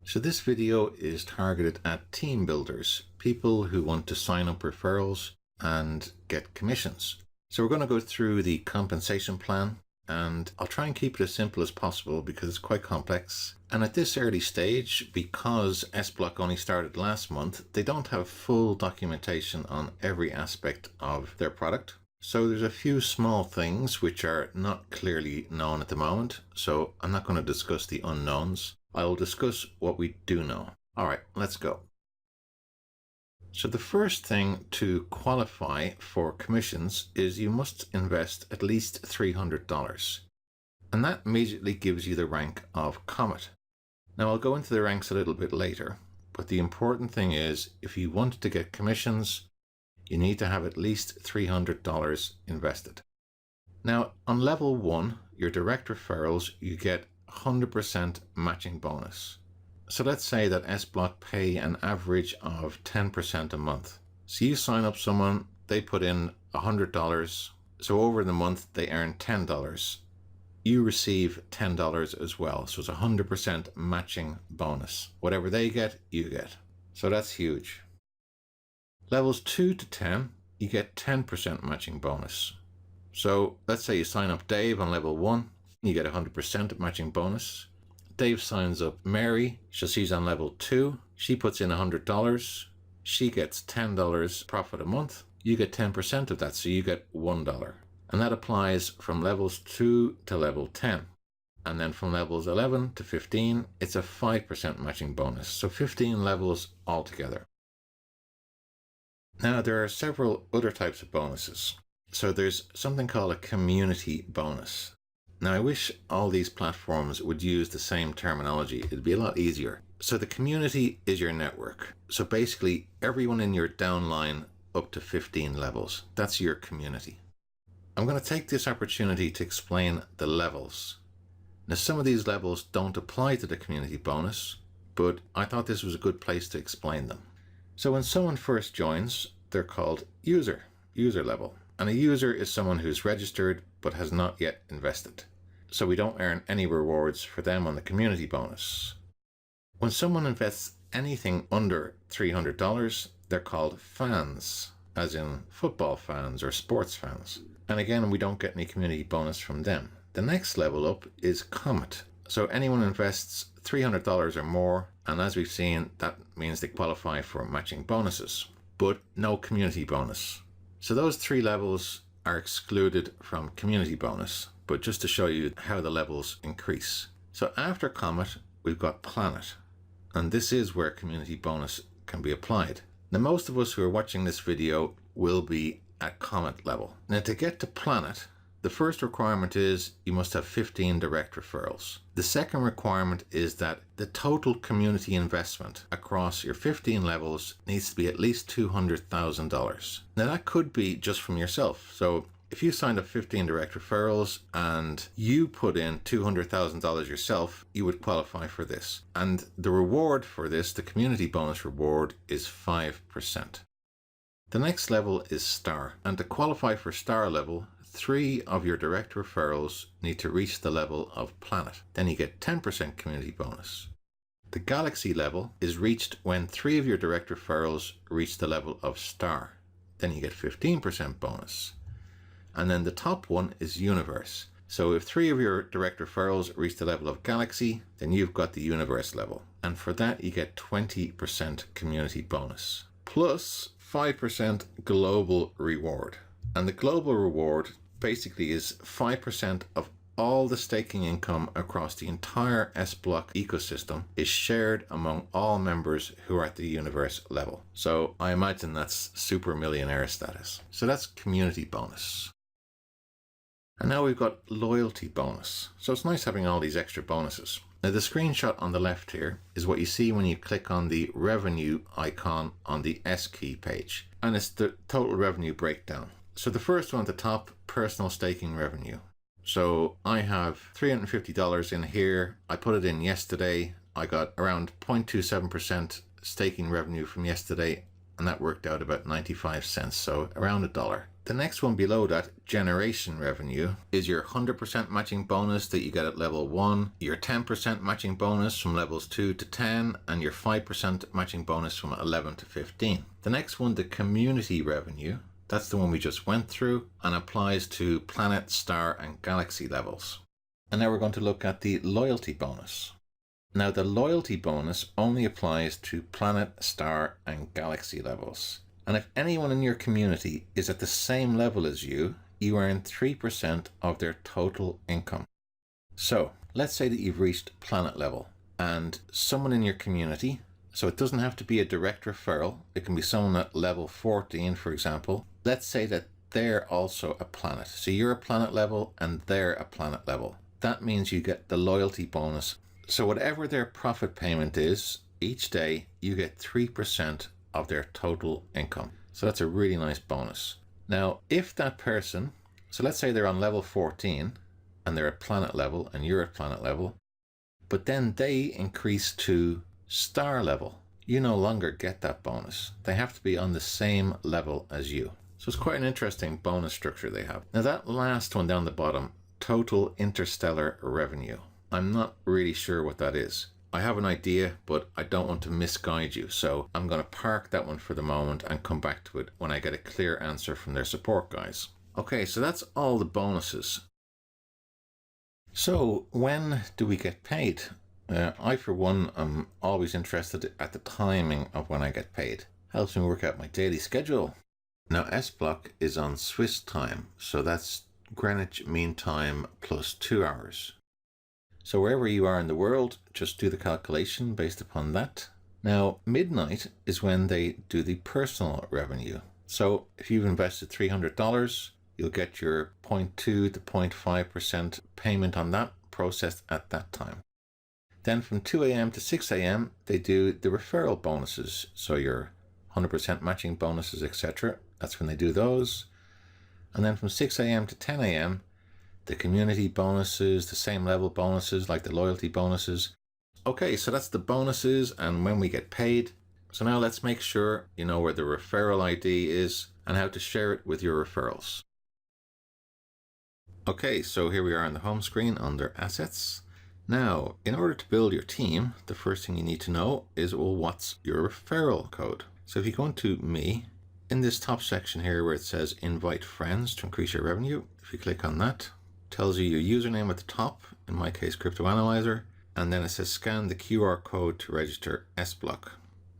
So this video is targeted at team builders, people who want to sign up referrals and get commissions. So we're going to go through the compensation plan, and I'll try and keep it as simple as possible because it's quite complex. And at this early stage, because SBlock only started last month, they don't have full documentation on every aspect of their product. So there's a few small things which are not clearly known at the moment. So I'm not going to discuss the unknowns. I will discuss what we do know. All right, let's go. So the first thing to qualify for commissions is you must invest at least $300. And that immediately gives you the rank of Comet. Now I'll go into the ranks a little bit later, but the important thing is if you want to get commissions, you need to have at least $300 invested. Now on level 1, your direct referrals, you get 100% matching bonus. So let's say that SBlock pay an average of 10% a month. So you sign up someone, they put in $100. So over the month, they earn $10. You receive $10 as well. So it's 100% matching bonus. Whatever they get, you get. So that's huge. Levels 2 to 10, you get 10% matching bonus. So let's say you sign up Dave on level 1, you get 100% matching bonus. Dave signs up Mary, so she's on level 2. She puts in $100. She gets $10 profit a month. You get 10% of that, so you get $1. And that applies from levels 2 to level 10. And then from levels 11 to 15, it's a 5% matching bonus. So 15 levels altogether. Now there are several other types of bonuses. So there's something called a community bonus. Now, I wish all these platforms would use the same terminology. It'd be a lot easier. So the community is your network. So basically, everyone in your downline up to 15 levels, that's your community. I'm going to take this opportunity to explain the levels. Now, some of these levels don't apply to the community bonus, but I thought this was a good place to explain them. So when someone first joins, they're called user level. And a user is someone who's registered but has not yet invested. So we don't earn any rewards for them on the community bonus. When someone invests anything under $300, they're called fans, as in football fans or sports fans. And again, we don't get any community bonus from them. The next level up is Comet. So anyone invests $300 or more, and as we've seen, that means they qualify for matching bonuses, but no community bonus. So those 3 levels are excluded from community bonus, but just to show you how the levels increase. So after Comet, we've got Planet, and this is where community bonus can be applied. Now most of us who are watching this video will be at Comet level. Now to get to Planet, the first requirement is you must have 15 direct referrals. The second requirement is that the total community investment across your 15 levels needs to be at least $200,000. Now that could be just from yourself. So if you signed up 15 direct referrals and you put in $200,000 yourself, you would qualify for this. And the reward for this, the community bonus reward, is 5%. The next level is Star. And to qualify for Star level, 3 of your direct referrals need to reach the level of Planet. Then you get 10% community bonus. The Galaxy level is reached when 3 of your direct referrals reach the level of Star. Then you get 15% bonus. And then the top one is Universe. So if 3 of your direct referrals reach the level of Galaxy, then you've got the Universe level. And for that, you get 20% community bonus. Plus 5% global reward. And the global reward basically is 5% of all the staking income across the entire SBlock ecosystem is shared among all members who are at the universe level. So I imagine that's super millionaire status. So that's community bonus. And now we've got loyalty bonus. So it's nice having all these extra bonuses. Now the screenshot on the left here is what you see when you click on the revenue icon on the S key page. And it's the total revenue breakdown. So the first one at the top, personal staking revenue. So I have $350 in here. I put it in yesterday. I got around 0.27% staking revenue from yesterday, and that worked out about 95 cents, so around $1. The next one below that, generation revenue, is your 100% matching bonus that you get at level 1, your 10% matching bonus from levels 2 to 10, and your 5% matching bonus from 11 to 15. The next one, the community revenue, that's the one we just went through and applies to planet, star, and galaxy levels. And now we're going to look at the loyalty bonus. Now the loyalty bonus only applies to planet, star, and galaxy levels. And if anyone in your community is at the same level as you earn 3% of their total income. So let's say that you've reached planet level and someone in your community, so it doesn't have to be a direct referral, it can be someone at level 14, for example. Let's say that they're also a planet. So you're a planet level and they're a planet level. That means you get the loyalty bonus. So whatever their profit payment is, each day you get 3% of their total income. So that's a really nice bonus. Now, if that person, so let's say they're on level 14 and they're at planet level and you're at planet level, but then they increase to star level, you no longer get that bonus. They have to be on the same level as you. So it's quite an interesting bonus structure they have. Now that last one down the bottom, total interstellar revenue, I'm not really sure what that is. I have an idea, but I don't want to misguide you, so I'm going to park that one for the moment and come back to it when I get a clear answer from their support guys. Okay, so that's all the bonuses. So when do we get paid? I, for one, am always interested at the timing of when I get paid. Helps me work out my daily schedule. Now SBlock is on Swiss time, so that's Greenwich Mean Time plus 2 hours. So wherever you are in the world, just do the calculation based upon that. Now, midnight is when they do the personal revenue. So if you've invested $300, you'll get your 0.2 to 0.5% payment on that processed at that time. Then from 2 a.m. to 6 a.m., they do the referral bonuses. So your 100% matching bonuses, etc. That's when they do those. And then from 6 a.m. to 10 a.m., the community bonuses, the same level bonuses like the loyalty bonuses. Okay, so that's the bonuses and when we get paid. So now let's make sure you know where the referral ID is and how to share it with your referrals. Okay, so here we are on the home screen under Assets. Now, in order to build your team, the first thing you need to know is, well, what's your referral code? So if you go into Me, in this top section here where it says Invite Friends to increase your revenue, if you click on that, tells you your username at the top, in my case Crypto Analyzer, and then it says scan the QR code to register SBlock.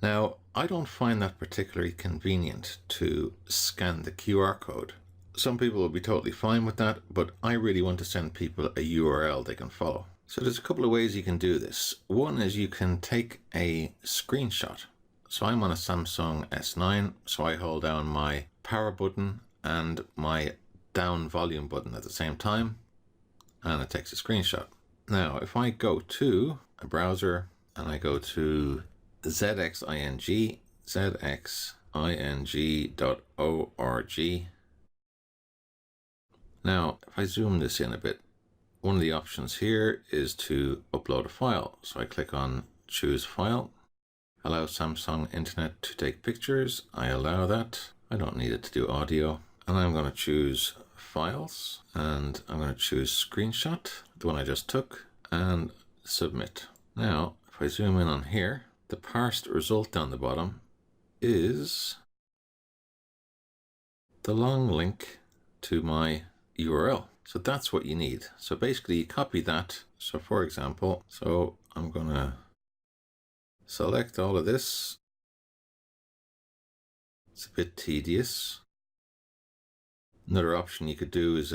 Now, I don't find that particularly convenient to scan the QR code. Some people will be totally fine with that, but I really want to send people a URL they can follow. So there's a couple of ways you can do this. One is you can take a screenshot. So I'm on a Samsung S9, so I hold down my power button and my down volume button at the same time, and it takes a screenshot. Now, if I go to a browser and I go to zxing.org. Now, if I zoom this in a bit, one of the options here is to upload a file. So I click on Choose File, allow Samsung Internet to take pictures. I allow that. I don't need it to do audio. And I'm going to choose Files, and I'm going to choose Screenshot, the one I just took, and Submit. Now, if I zoom in on here, the parsed result down the bottom is the long link to my URL. So that's what you need. So basically you copy that. So for example, so I'm going to select all of this. It's a bit tedious. Another option you could do is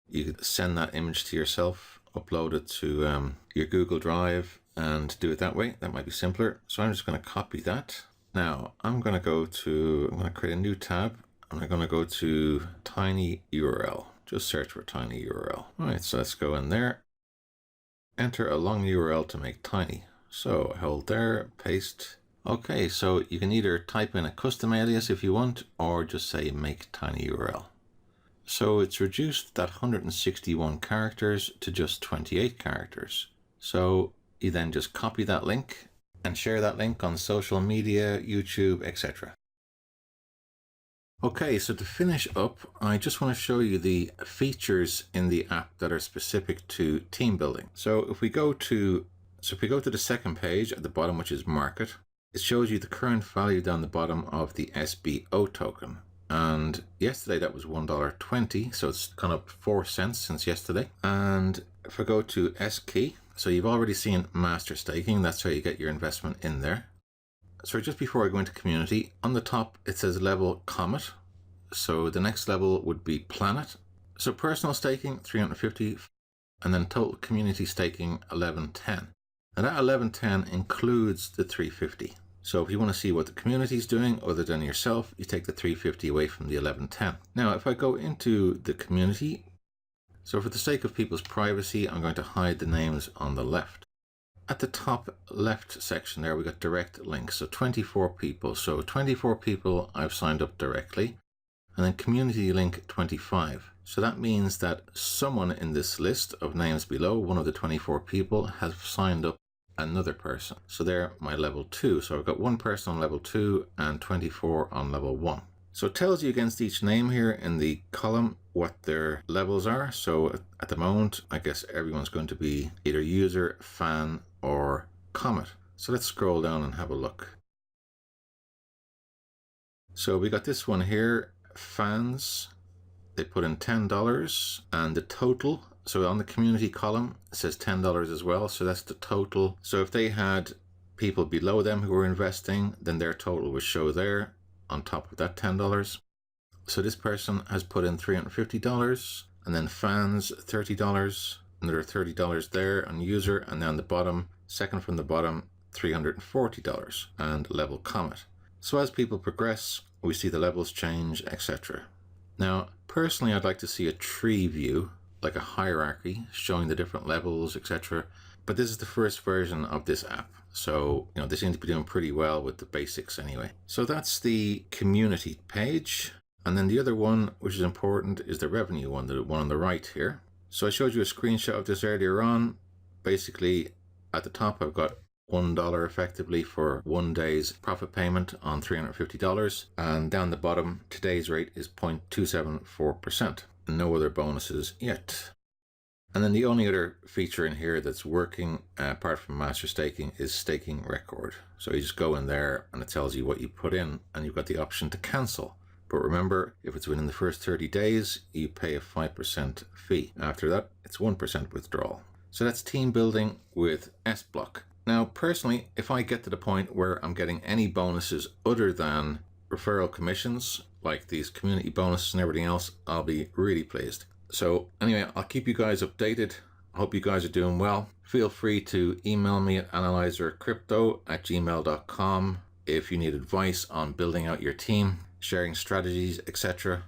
you could send that image to yourself, upload it to your Google Drive and do it that way. That might be simpler. So I'm just going to copy that. Now I'm going to create a new tab, and I'm going to go to tiny URL. Just search for tiny URL. All right, so let's go in there. Enter a long URL to make tiny. So hold there, paste. Okay, so you can either type in a custom alias if you want, or just say make tiny URL. So it's reduced that 161 characters to just 28 characters. So you then just copy that link and share that link on social media, YouTube, etc. Okay, so to finish up, I just want to show you the features in the app that are specific to team building. So if we go to the second page at the bottom, which is market, it shows you the current value down the bottom of the SBO token. And yesterday that was $1.20, so it's gone up 4 cents since yesterday. And if I go to S key, so you've already seen master staking, that's how you get your investment in there. So just before I go into community, on the top it says level comet. So the next level would be planet. So personal staking 350, and then total community staking 1110. And that 1110 includes the 350. So if you want to see what the community is doing other than yourself, you take the 350 away from the 1110. Now if I go into the community, so for the sake of people's privacy, I'm going to hide the names on the left. At the top left section there, we got direct links. So 24 people. So 24 people I've signed up directly. And then community link 25. So that means that someone in this list of names below, one of the 24 people, has signed up another person. So they're my level 2. So I've got one person on level 2 and 24 on level 1. So it tells you against each name here in the column what their levels are. So at the moment, I guess everyone's going to be either user, fan, or comet. So let's scroll down and have a look. So we got this one here, fans. They put in $10, and the total, so on the community column it says $10 as well, so that's the total. So if they had people below them who were investing, then their total would show there on top of that $10. So this person has put in $350, and then fans $30, and there are $30 there on user, and then the bottom, second from the bottom, $340, and level comet. So as people progress, we see the levels change, etc. Now, personally, I'd like to see a tree view, like a hierarchy, showing the different levels, etc. But this is the first version of this app. So, they seem to be doing pretty well with the basics anyway. So that's the community page. And then the other one, which is important, is the revenue one, the one on the right here. So I showed you a screenshot of this earlier on. Basically, at the top, I've got $1 effectively for 1 day's profit payment on $350. And down the bottom, today's rate is 0.274%. No other bonuses yet. And then the only other feature in here that's working, apart from master staking, is staking record. So you just go in there and it tells you what you put in, and you've got the option to cancel. But remember, if it's within the first 30 days, you pay a 5% fee. After that, it's 1% withdrawal. So that's team building with SBlock. Now, personally, if I get to the point where I'm getting any bonuses other than referral commissions, like these community bonuses and everything else, I'll be really pleased. So anyway, I'll keep you guys updated. I hope you guys are doing well. Feel free to email me at analyzercrypto@gmail.com if you need advice on building out your team, sharing strategies, etc.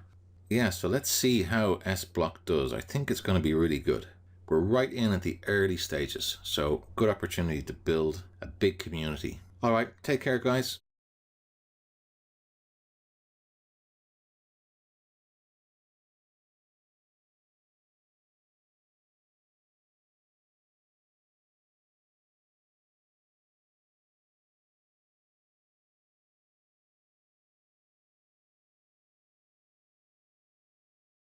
Yeah, so let's see how SBlock does. I think it's going to be really good. We're right in at the early stages, so good opportunity to build a big community. All right, take care, guys.